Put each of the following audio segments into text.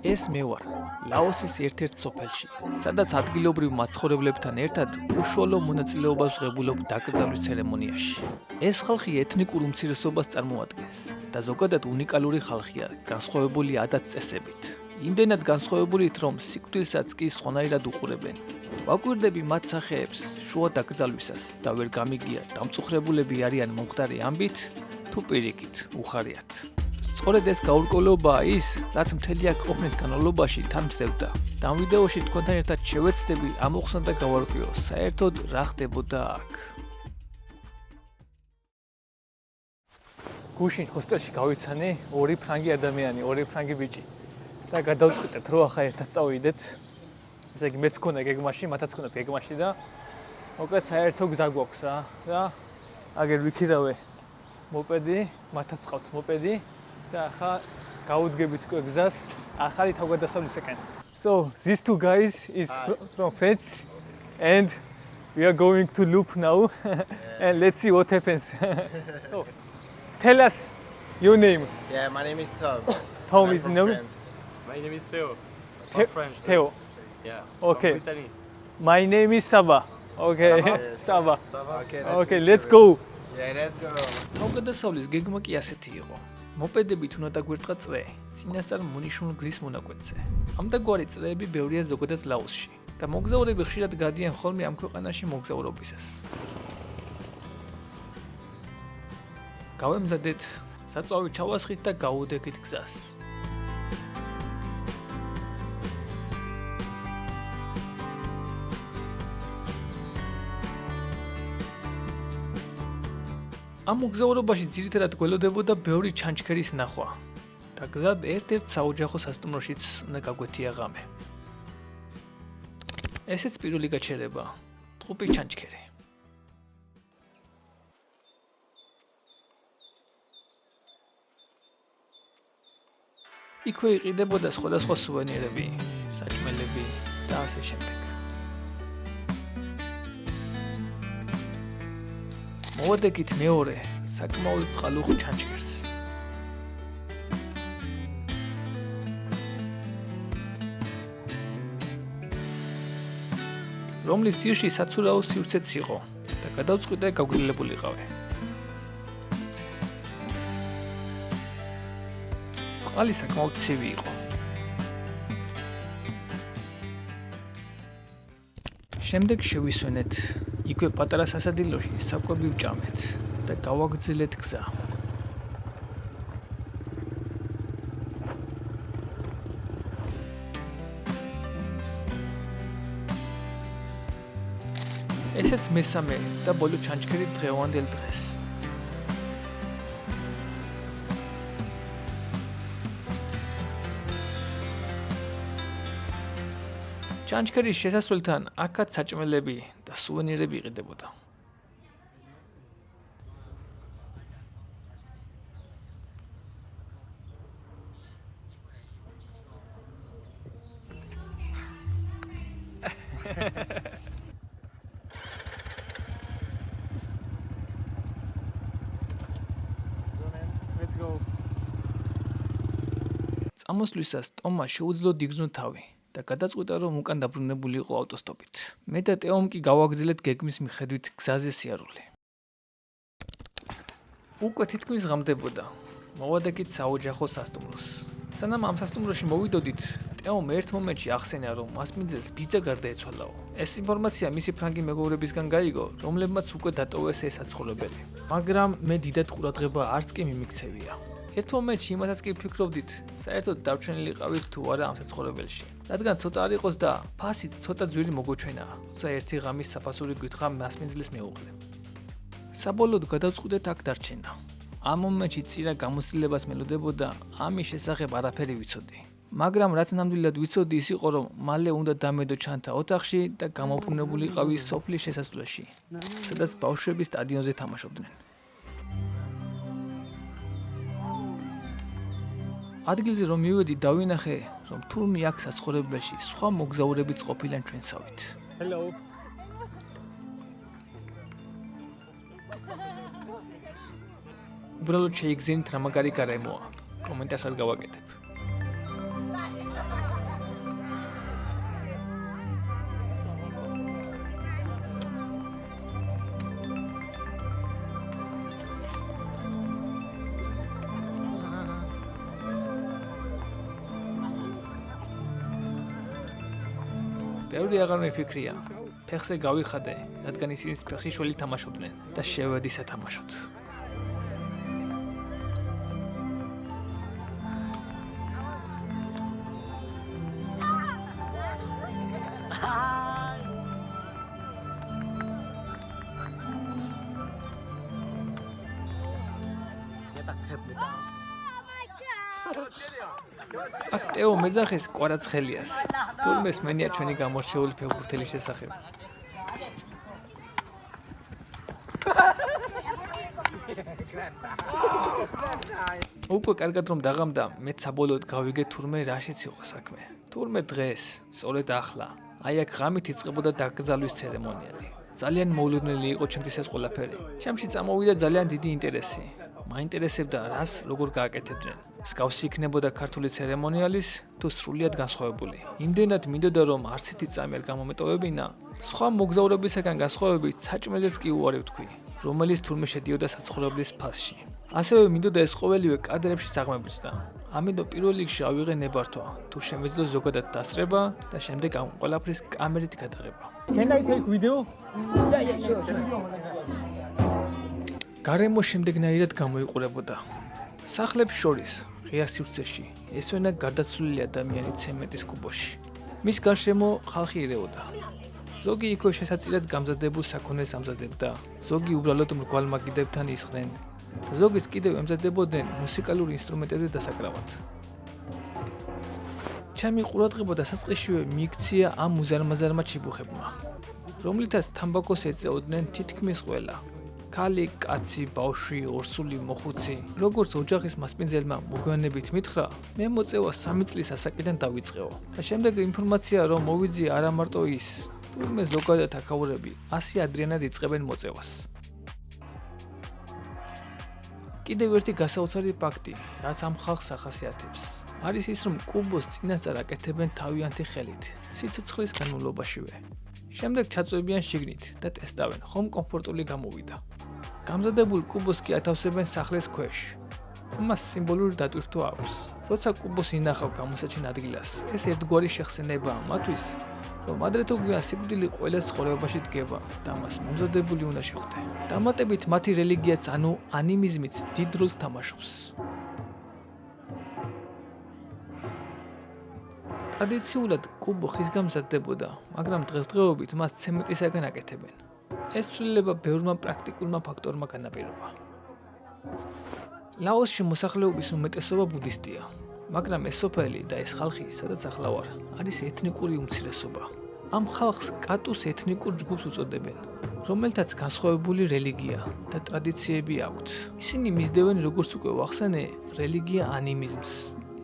ეს მე ვარ ლაოსის ერთ-ერთ სოფელში, სადაც ადგილობრივ მაცხოვრებლებთან ერთად უშუალო მონაწილეობას ვღებულობ დაკრძალვის ცერემონიაში. ეს ხალხი ეთნიკურ უმცირესობას წარმოადგენს და ზოგადად უნიკალური ხალხია, განსხვავებული ადათ-წესებით. იმდენად განსხვავებულით, რომ სიკვდილსაც კი სხვანაირად უყურებენ. ვაკვირდები მათ სახეებს შუა დაკრძალვისას და ვერ გამიგია დამწუხრებულები არიან მომხდარი ამბით თუ პირიქით უხარიათ. სწორედ ეს გაურკვევლობაა ის, რაც მთელი აქ ყოფნის განმავლობაში თან მზევდა. და ამ ვიდეოში თქვენთან ერთად შევეცდები ამოხსნა და გავარკვიო, საერთოდ რა ხდებოდა აქ. გუშინ ჰოსტელში გავიცანი ორი ფრანგი ადამიანი, ორი ფრანგი ბიჭი. და გადავწყვიტეთ, რომ ახლა ერთად წავიდეთ. ესე იგი, მეც მქონდა გეგმაში, მათაც მქონდათ გეგმაში და მოკლედ საერთო გზა გვაქვს რა. და აგერ ვიქირავე მოპედი, მათაც ყავთ მოპედი. და ახლა გავუდგებით გზას ახალი თავგადასავლისაკენ. So these two guys is from France and we are going to loop now and let's see what happens. So tell us your name. Yeah, my name is Tom. Tom I'm is from no. France. My name is Theo. I'm French. Theo. Yeah. Okay. From Italy. My name is Saba. Okay. Saba. Okay, Okay, let's go. Yeah, let's go. თავგადასავლის გეგმა კი ასეთი იყო. მოპედებით უნდა დაგვერტყა წვე, წინასწარ მონიშნულ გზის მონაკვეთზე. ამდაგვარი წრეები ბევრია ზოგადად ლაოსში და მოგზაურები ხშირად გადიან ხოლმე ამ ქვეყანაში მოგზაურობისას. გავემზადეთ, საწვავი ჩავასხით და გავუდექით გზას. ამ მოგზაურობაში ძირითადად გველოდებოდა ბევრი ჩანჩქერის ნახვა და გზად ერთ-ერთ საოჯახო სასტუმროშიც უნდა გაგვეთია ღამე. ესეც პირველი გაჩერება, ტყუპი ჩანჩქერი. იქვე იყიდებოდა სხვადასხვა სუვენირები, საჭმელები და ასე შემდეგ. მოვადექით მეორე საკმაოდ წყალუხ ჩანჩქერს. რომლის ძირში საცურაო სივრცეც იყო და გადავწყვიტე გაგვირილებულიყავე. წყალი საკმაოდ ცივი იყო. შემდეგ შევისვენეთ იქვე პატარა სასადილოში საკვები ვჭამეთ და გავაგრძელეთ გზა. ესეც მესამე და ბოლო ჩანჩქერი დღევანდელ დღეს. ჩანჩქერის შესასვლელთან აქაც საჭმელები და სუვენირები იყიდებოდა. Let's go. წამოსვლისას ტომმა შეუძლო დიგრძნო თავი. და გადაწყვიტა, რომ უკან დაბრუნებული იყო ავტოსტოპით. მე და ტეომ კი გავაგრძელეთ გეგმის მიხედვით გზაზე სიარული. უკვე თითქმის ღამდებოდა. მოვადექით საოჯახო სასტუმროს. სანამ ამ სასტუმროში მოვიდოდით, ტეომ ერთ მომენტში ახსენა, რომ მასპინძელს ბიძა გარდაეცვალაო. ეს ინფორმაცია მისი ფრანგი მეგობრებისგან გაიგო, რომლებმაც უკვე დატოვეს ეს საცხოვრებელი. მაგრამ მე დიდად ყურადღება არც კი მიმიქცევია. ერთ მომენტში იმასაც კი ვფიქრობდით, საერთოდ დავჩენილიყავით თუ არა ამ საცხოვრებელში. რადგან ცოტა არ იყოს და ფასიც ცოტა ძვირი მოგოჩვენა, როცა ერთი ღამის საფასური გითხრა მასპინძლის მეუღლემ. საბოლოოდ გადავწყვიტეთ აქ დარჩენა. ამ მომენტში წირა გამოცდილებას მელოდებოდა, ამის შესახებ არაფერი ვიცოდი. მაგრამ რაც ნამდვილად ვიცოდი ის იყო, რომ მალე უნდა დამედო ჩანთა ოთახში და გამოფრინებულიყავი სოფლის შესასვლელში, სადაც ბავშვები სტადიონზე თამაშობდნენ. ადგილზე რომ მივედი დავინახე, რომ თურმე აქ საცხოვრებელში სხვა მოგზაურებიც ყოფილან ჩვენსავით. Hello. უბრალოდ შეიგზენით რა მაგარი გარემოა. კომენტარს არ გავაკეთებ. ბევრი აღარ მიფიქრია. ფეხზე გავიხადე, რადგან ისინი ფეხში შველი თამაშობდნენ და შევედი სათამაშოდ. აქ ტეო მეძახის კვარაცხელიას. თურმე სმენია ჩვენი გამორჩეული ფეხბურთელის შესახებ. უკვე კარგად რომ დაღამდა, მეც საბოლოოდ გავიგე თურმე რაშიც იყო საქმე. თურმე დღეს, სწორედ ახლა, აი აქ ღამით იწყებოდა დაკრძალვის ცერემონიალი. ძალიან მოულოდნელი იყო ჩემთვის ეს ყველაფერი. ჩემში წამოვიდა ძალიან დიდი ინტერესი. მაინტერესებდა რას როგორ გააკეთებდნენ. მსგავსი იქნებოდა ქართული ცერემონიალის თუ სრულიად განსხვავებული. იმდენად მინდოდა რომ არცეთი წამი არ გამომეტოვებინა, სხვა მოგზაურებისაგან განსხვავებით საჭმელზეც კი უარი ვთქვი, რომელიც თურმე შედიოდა საცხოვრებლის ფასში. ასევე მინდოდა ეს ყოველივე კადრებში აღმებიჭდა. ამიტომ პირველ რიგში ავიღე ნებართვა, თუ შემეძლო ზოგადად დასრება და შემდეგ ამ ყველაფრის კამერით გადაღება. Can I take video? Yeah, sure. გარემო შემდეგნაირად გამოიყურებოდა. სახლებს შორის, ღია სივრცეში, ესვენა გარდაცვლილი ადამიანი ცემენტის კუბოში. მის გარშემო ხალხი ირეოდა. ზოგი იქვე შესაწირად გამზადებულ საქონელს ამზადებდა, ზოგი უბრალოდ მრგვალ მაგიდებთან ისხდნენ, და ზოგიც კიდევ ემზადებოდნენ მუსიკალურ ინსტრუმენტებზე დასაკრავად. ჩემი ყურადღება დასაწყისშივე მიიქცია ამ მუზარმაზარმა ჩიბუხებმა, რომლითაც თამბაქოს ეწეოდნენ თითქმის ყველა. ქალი, კაცი, ბავშვი, ორსული, მოხუცი, როგორც ოჯახის მასპინძელმა მოგვიანებით მითხრა, მე მოწევა 3 წლის ასაკიდან დავიწყეო და შემდეგ ინფორმაცია რომ მოვიძია არა მარტო ის, თურმე ზოგადად აქაურები 100 ადრიანად იწყებენ მოწევას. კიდევ ერთი გასაოცარი ფაქტი, რაც ამ ხალხს ახასიათებს, არის ის რომ კუბოს წინასწარ აკეთებენ თავიანთი ხელით, სიცოცხლის განმავლობაშივე. შემდეგ ჩაწვევიან შიგნით და ტესტავენ, ხომ კომფორტული გამოვიდა. გამზადებულ კუბოს კი ათავსებენ სახლის ქვეშ. ამას სიმბოლური დატვირთვა აქვს. როცა კუბოს ინახავ გამოსაჩენ ადგილას, ეს ერთგვარი შეხსენებაა მათთვის, რომ ადრე თუ გვიან სიკვდილი ყველა ცხოვრებაში დგება და მას მომზადებული უნდა შეხვდე. დამატებით მათი რელიგიაც, ანუ ანიმიზმიც დიდ როლს თამაშობს. ტრადიციულად კუბო ხისგან მზადდებოდა, მაგრამ დღესდღეობით მას ცემენტისაგან აკეთებენ. ეს ცვლილება ბევრმა პრაქტიკულმა ფაქტორმა განაპირობა. ლაოსში მოსახლეობის უმეტესობა ბუდისტია, მაგრამ ეს სოფელი და ეს ხალხი, სადაც ახლა ვარ, არის ეთნიკური უმცირესობა. ამ ხალხს კატუს ეთნიკურ ჯგუფს უწოდებენ, რომელთაც განსხვავებული რელიგია და ტრადიციები აქვთ. ისინი მისდევენ, როგორც უკვე ვახსენე, რელიგია ანიმიზმს.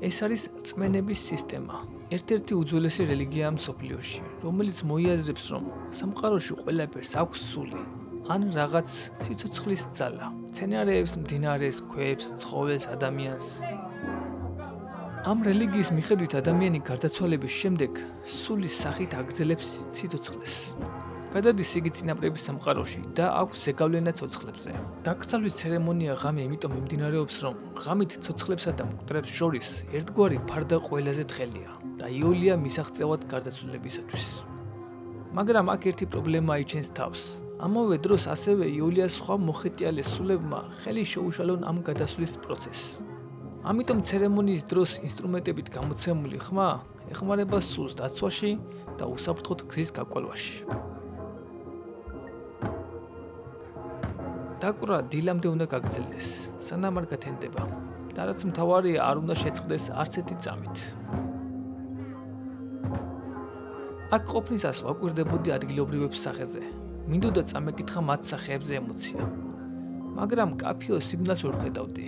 ეს არის რწმენების სისტემა. ერთ-ერთი უძველესი რელიგიაა მსოფლიოში, რომელიც მოიაზრებს, რომ სამყაროში ყველაფერს აქვს სული, ან რაღაც სიცოცხლის ძალა, მცენარეებს, მდინარეს, ქვებს, ცხოველს, ადამიანს. ამ რელიგიის მიხედვით ადამიანი გარდაცვალების შემდეგ სულის სახით აგრძელებს სიცოცხლეს. გადადის იგი წინაპრების სამყაროში და აქვს ზეგავლენა ცოცხლებზე. დაკრძალვის ცერემონია ღამე იმიტომ მიმდინარეობს, რომ ღამით ცოცხლებსა და მკვდრებს შორის ერთგვარი ფარდა ყველაზე თხელია და იოლია მისაღწევად გარდაცვლილებისათვის. მაგრამ აქ ერთი პრობლემა აიჩენს თავს. ამავე დროს ასევე იოლიას სხვა მოხეტიალე სულებმა ხელი შეუშალონ ამ გადასვლის პროცესს. ამიტომ ცერემონიის დროს ინსტრუმენტებით გამოცემული ხმა ეხმარება სულს დაცვაში და უსაფრთხოდ გზის გაკვალვაში. დაკვრა დილამდე უნდა გაგრძელდეს, სანამ არ გათენდება და რაც მთავარია არ უნდა შეწყდეს არც ერთი წამით. აქ ყოფნისას ვაკვირდებოდი ადგილობრივებს სახეზე. მინდოდა წამეკითხა მათ სახეებზე ემოცია. მაგრამ კაფეო სიგნალს ვერ ხედავდი.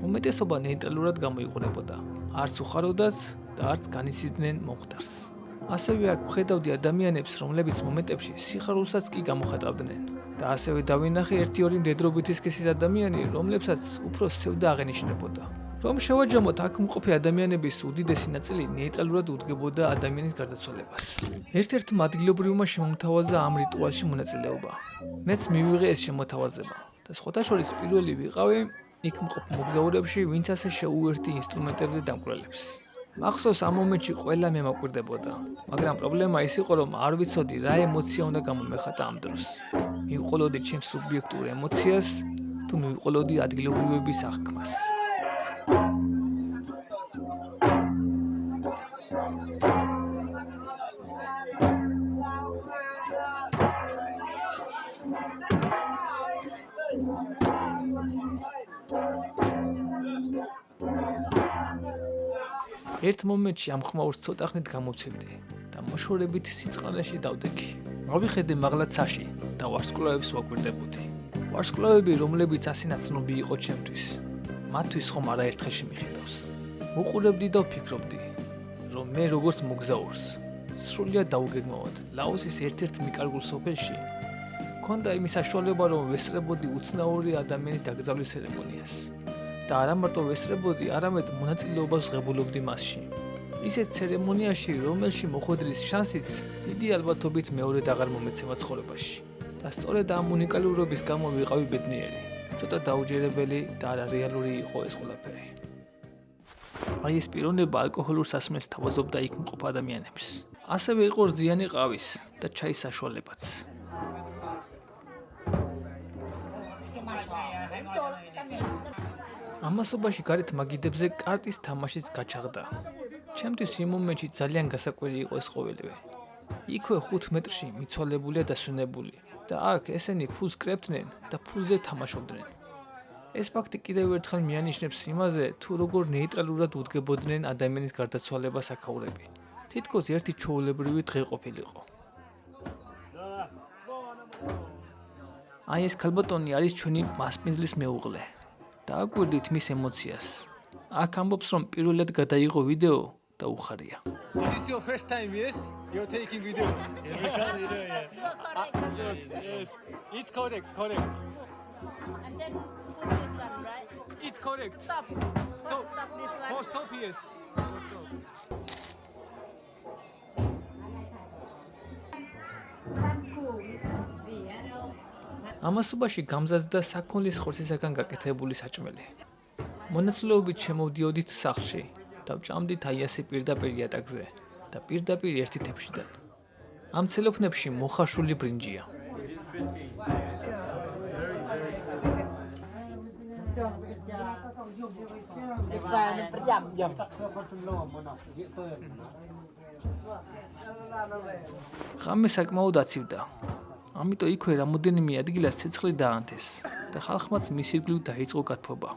უმეტესობა ნეიტრალურად გამოიყურებოდა. არც უხაროდათ და არც განიცდიდნენ მომხდარს. ასევე აქ ვხედავდი ადამიანებს, რომლებიც მომენტებში სიხარულსაც კი გამოხატავდნენ. და ასევე დავინახე 1-2 მდედრობით ისქესის ადამიანი, რომლებსაც უფრო სევდა აღენიშნებოდა. რომ შევაჯამოთ აქ მყოფი ადამიანების უდიდესი ნაწილი ნეიტრალურად უდგებოდა ადამიანის გარდაცვალებას. ერთ-ერთმა ადგილობრივმა შემომთავაზა ამ რიტუალში მონაწილეობა. მეც მივიღე ეს შემოთავაზება და სხვათა შორის პირველი ვიყავი იქ მყოფ მოგზაურებში, ვინც ასე შეუერთი ინსტრუმენტებზე დამკვრელებს. მახსოვს ამ მომენტში ყველა მემაკვირდებოდა, მაგრამ პრობლემა ის იყო, რომ არ ვიცოდი რა ემოცია უნდა გამომეხატა ამ დროს. მივყოლოდი ჩემს სუბიექტურ ემოციას თუ მივყოლოდი ადგილობრივების აღქმას. ერთ მომენტში ამ ხმაურს ცოტა ხნით გამოვცილდი და მოშორებით სიწყალეში დავდექი. მოვიხედე მაღლა ცაში და ვარსკვლავებს ვაკვირდებოდი. ვარსკვლავები, რომლებიც ასენა ცნობი იყო ჩემთვის, მათთვის ხომ არაერთხელში მიხედავს. უყურებდი და ვფიქრობდი, რომ მე როგორც მოგზაურს, სრულიად დაუგეგმავად ლაოსის ერთ-ერთ მიკარგულ სოფელში მქონდა იმის საშუალება, რომ ვესწრებოდი უცნაური ადამიანის დაკრძალვის ცერემონიას. და არა მარტო ვესწრებოდი, არამედ მონაწილეობას ღებულობდი მასში. ისეთ ცერემონიაში, რომელში მოხვედრის შანსიც დიდი ალბათობით მეორედ აღარ მომეცემა ცხოვრებაში. და სწორედ ამ უნიკალურობის გამო ვიყავი ბედნიერი. ცოტა დაუჯერებელი და არარეალური იყო ეს ყველაფერი. აი ეს პიროვნება ალკოჰოლურ სასმელს თავაზობდა იქ მყოფ ადამიანებს. ასევე იყო რძიანი ყავის და ჩაის საშუალებაც. ამასობაში გარეთ მაგიდებზე კარტის თამაშიც გაჩაღდა. ჩემთვის იმ მომენტში ძალიან გასაკვირი იყო ეს ყოველივე. იქვე 5 მეტრში მიცვალებულია დასვენებული და აქ ესენი ფულს კრებდნენ და ფულზე თამაშობდნენ. ეს ფაქტი კიდევ ერთხელ მიანიშნებს იმაზე, თუ როგორ ნეიტრალურად უდგებოდნენ ადამიანის გარდაცვალებას აქაურები. თითქოს ერთი ჩვეულებრივი დღე ყოფილიყო. აი ეს ქალბატონი არის ჩვენი მასპინძლის მეუღლე. დააკვირდით მის ემოციას. აქ ამბობს, რომ პირველად გადაიღო ვიდეო და უხარია. Is this your first time, yes? You're taking video. Every time video, yes. Yes. It's correct. And then put this one, right? It's correct. Stop. Stop. Stop this one. Oh, stop, yes. Oh, stop. ამასობაში გამზადდა საქონლის ხორცისაგან გაკეთებული საჭმელი. მონაცვლეობით შემოვდიოდით სახლში და ვჭამდით აიასი პირდაპირ იატაკზე და პირდაპირ ერთი თეფშიდან. ამ ცელოფნებში მოხარშული ბრინჯია. ღამე საკმაოდ აცივდა. ამიტომ იქვე რამოდენიმე ადგილას ცეცხლი დაანთეს და ხალხმაც მის ირგვლივ დაიწყო გათბობა.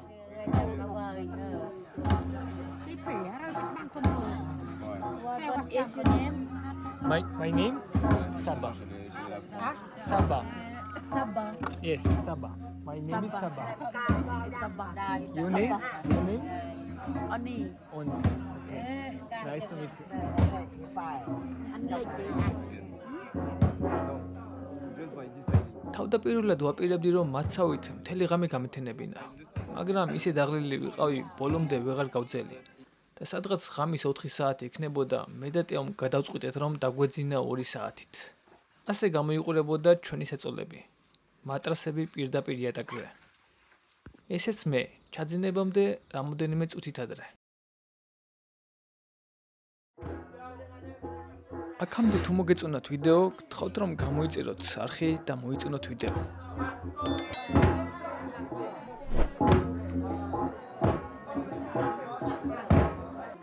What is your name? My name? Saba. Saba. Saba. Yes, Saba. My name is Saba. Saba. Your name? Your name? Oni. Oni. Nice to meet you. თავდაპირველად ვაპირებდი, რომ მაცავით მთელი ღამე გამეთენებინა, მაგრამ ისე დაღლილი ვიყავი, ბოლომდე ვეღარ გავძელი. და სადღაც ღამის 4 საათი იქნებოდა, მე და ტეომ გადავწყვიტეთ, რომ დაგვეძინა 2 საათით. ასე გამოიყურებოდა ჩვენი საწოლები. მატრასები პირდაპირ იატაკზე. ესეც მე, ჩაძინებამდე რამოდენიმე წუთით ადრე. აქამდე თუ მოგეწონათ ვიდეო, გთხოვთ რომ გამოიწეროთ არხი და მოიწონოთ ვიდეო.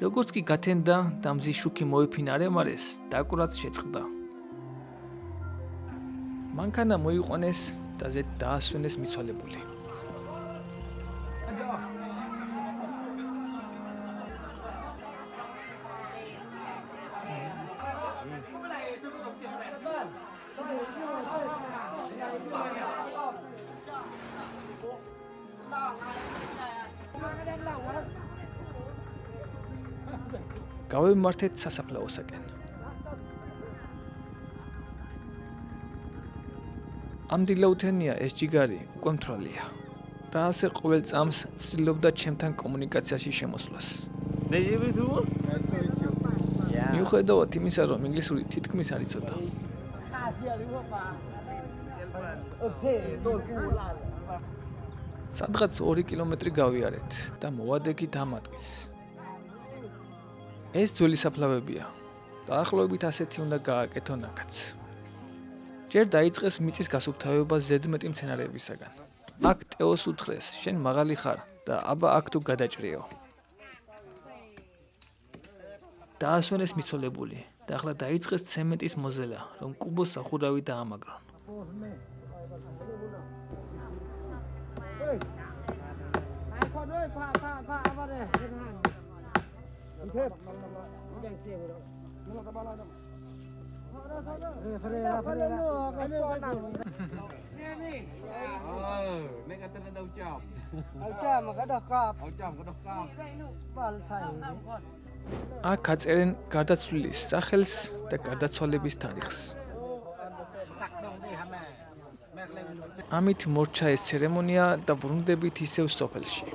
როგორც კი გათენდა და მზის შუქი მოიფინარემარეს, დაკვრაც შეწყდა. მანქანა მოიყვანეს და ზედ დაასვენეს მიცვალებული. გავემართეთ სასაფლაოსაკენ. ამ დილაუთენია ეს ჯიგარი უკვე მთვრალია და ასე ყოველ წამს ცდილობდა ჩემთან კომუნიკაციაში შემოსვლას. მიუხედავად იმისა, რომ ინგლისური თითქმის არ იცოდა. სადღაც 2 კილომეტრი გავიარეთ და მოვადექით ამ ადგილს. ეს ძველი საფლავებია. დაახლოებით ასეთი უნდა გააკეთონ აქაც. ჯერ დაიწყეს მიწის გასუფთავება ზედმეტი მცენარეებისაგან. აქ ტეოს უთხრეს, შენ მაღალი ხარ და აბა აქ თუ გადაჭრიო. დაასვენეს მიცოლებული და ახლა დაიწყეს ცემენტის მოზელა, რომ კუბოს სახურავი დაამაგრონ. აქ აწერენ გარდაცვლილის სახელს და გარდაცვალების თარიღს. ამით მორჩა ეს ცერემონია და ბრუნდებით ისევ სოფელში.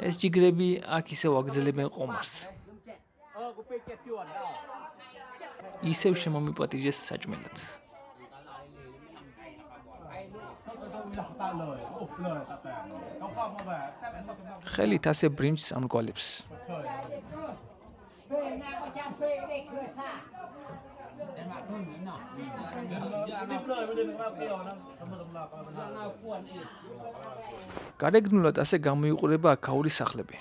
ეს ჯიგრები აქ ისევ აგზელებენ ყომარს. ისევ შემომიპატიჟეს საჭმელად. ხელით ასე ბრინჯს ამგვალებს. გარეგნულად ასე გამოიყურება აქაური სახლები.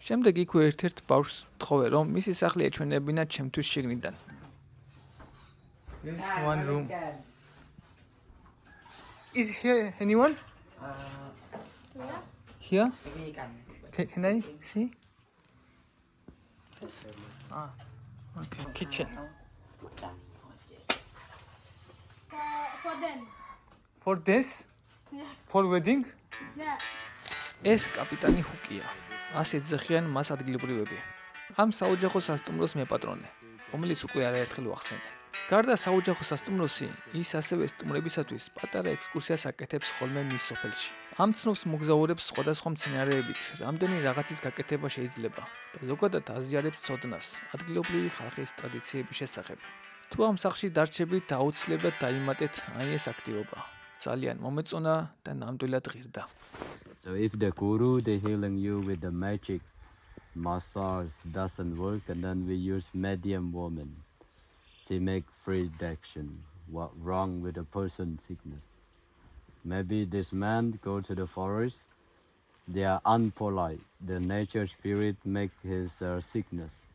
შემდეგ იქვე ერთ-ერთ ბავშვს თხოვე, რომ მისი სახლი ეჩვენებინა ჩემთვის შიგნიდან. One room. Is here anyone? Here? Can I see? Okay. Kitchen. For them. For this? Yeah. For wedding? Yeah. ეს კაპიტანი ჰუკია. ასე ძახიან მას ადგილობრივები. ამ საოჯახო სასტუმროს მეპატრონე, რომელიც უკვე არაერთხელ ვახსენე. გარდა საოჯახო სასტუმროსი, ის ასევე სტუმრებისათვის პატარა ექსკურსიას აკეთებს ხოლმე მის სოფელში. ამ ცნობს მოგზაურებს სხვადასხვა მცენარეებით, რამდენი რაღაცის გაკეთება შეიძლება და ზოგადად აზიარებს ცოდნას ადგილობრივი ხალხის ტრადიციების შესახებ. თუ ამ სახლში დარჩებით, აუცილებლად დაიმატეთ აი ეს აქტივობა. ძალიან მომეწონა და ნამდვილად ღირდა. So if the guru they healing you with the magic massage doesn't work, and then we use medium woman. She make free action. What wrong with a person's sickness? Maybe this man go to the forest. They are unpolite. The nature spirit make his sickness.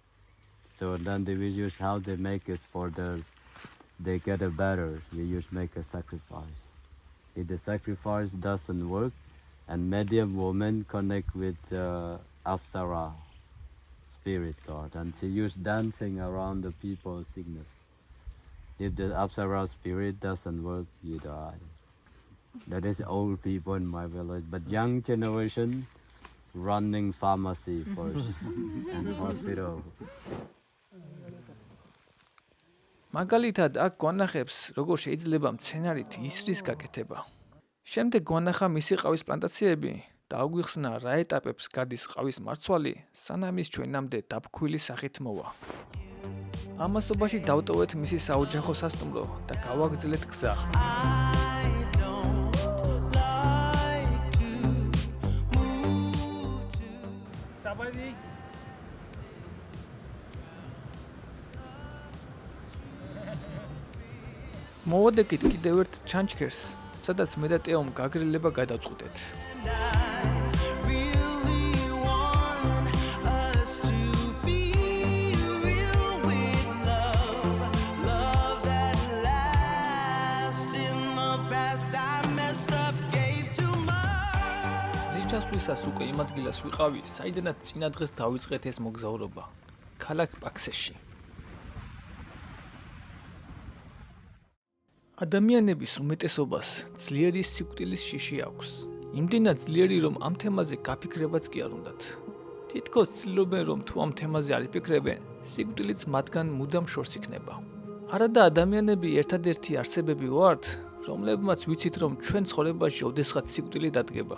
So then they will use how they make it for they get a better. We use make a sacrifice. If the sacrifice doesn't work, and medium woman connect with Apsara spirit god, and she use dancing around the people's sickness. If the Apsara spirit doesn't work, you die. That is old people in my village, but young generation running pharmacy first and hospital. მაგალითად, აქ გვანახებს, როგორ შეიძლება მცენარით ისრის გაკეთება. შემდეგ გვანახა მისი ყავის პლანტაციები და აგვიხსნა რა ეტაპებს გადის ყავის მარცვალი, სანამ ის ჩვენამდე დაბქვილი სახით მოვა. ამასობაში დავტოვეთ მისი საოჯახო სასტუმრო და გავაგრძელეთ გზა. მოვადეკით კიდევ ერთ ჩანჩქერს, სადაც მე და ტეომ გაგრილება გადავწყვეტეთ. ზირჩასვლისას უკვე იმ ადგილას ვიყავი, საიდანაც წინა დღეს დავიწყეთ ეს მოგზაურობა, ქალაქ პაქსეში. ადამიანების უმეტესობას ძლიერი სიკვდილის შიში აქვს. იმდენად ძლიერი, რომ ამ თემაზე გაფიქრებაც კი არ უნდათ. თითქოს ცდილობენ, რომ თუ ამ თემაზე არ იფიქრებენ, სიკვდილიც მათგან მუდამ შორს იქნება. არადა ადამიანები ერთადერთი არსებები ვართ, რომლებმაც ვიცით, რომ ჩვენ ცხოვრებაში ოდესღაც სიკვდილი დადგება.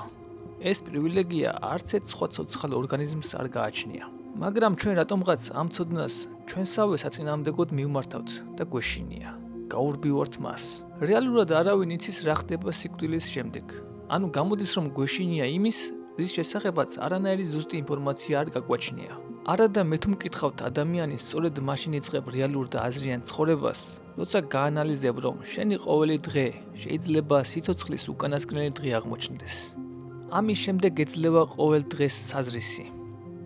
ეს პრივილეგია არც ერთ სხვა ცოცხალ ორგანიზმს არ გააჩნია. მაგრამ ჩვენ რატომღაც ამ ცოდნას ჩვენსავე საწინააღმდეგოდ მივმართავთ და გვეშინია. გაურბივართ მას. რეალურად არავინ იცის რა ხდება სიკვდილის შემდეგ. ანუ გამოდის რომ გვეშინია იმის, რის შესახებაც არანაირი ზუსტი ინფორმაცია არ გაგვაჩნია. არადა მე თუ მკითხავთ ადამიანის სწორედ მაშინ იწყებ რეალურ და აზრიან ცხოვრებას, როცა გაანალიზებ რომ შენი ყოველი დღე შეიძლება სიცოცხლის უკანასკნელი დღე აღმოჩნდეს. ამის შემდეგ ეძლევა ყოველ დღეს საზრისი.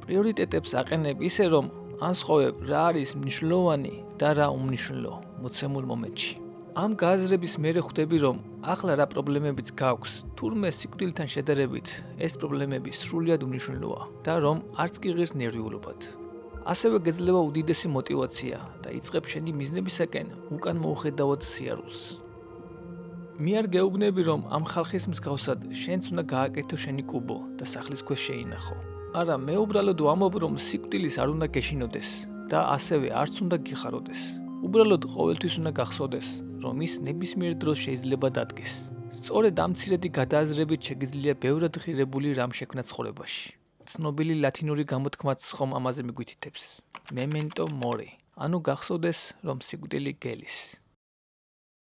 პრიორიტეტებს აყენებ ისე რომ ანსხოვებ რა არის მნიშვნელოვანი და რა უმნიშვნელო მოცემულ მომენტში. ამ გააზრების მერე ხვდები რომ ახლა რა პრობლემებიც გაქვს, თურმე სიკვდილთან შედარებით ეს პრობლემები სრულიად უმნიშვნელოა და რომ არც კი ღირს ნერვიულობად. ასევე გეძლევა უდიდესი мотиваცია და იწყებ შენი მიზნებისაკენ უკან მოუხედავად სიარულს. მე არ გეუბნები რომ ამ ხალხის მსგავსად შენც უნდა გააკეთო შენი კუბო და სახლის ქვეშ შეინახო. არა, მე უბრალოდ ვამბობ რომ სიკვდილის არ უნდა გეშინოდეს და ასევე არც უნდა გიხაროდეს. უბრალოდ ყოველთვის უნდა გახსოვდეს, რომ ის ნებისმიერ დროს შეიძლება დადგეს. სწორედ ამ მცირედი გადააზრებით შეგიძლია ბევრად ღირებული რამ შექმნა ცხოვრებაში. ცნობილი ლათინური გამოთქმაც ხომ ამაზე მიგვითითებს. Memento mori. ანუ გახსოვდეს, რომ სიკვდილი გელის.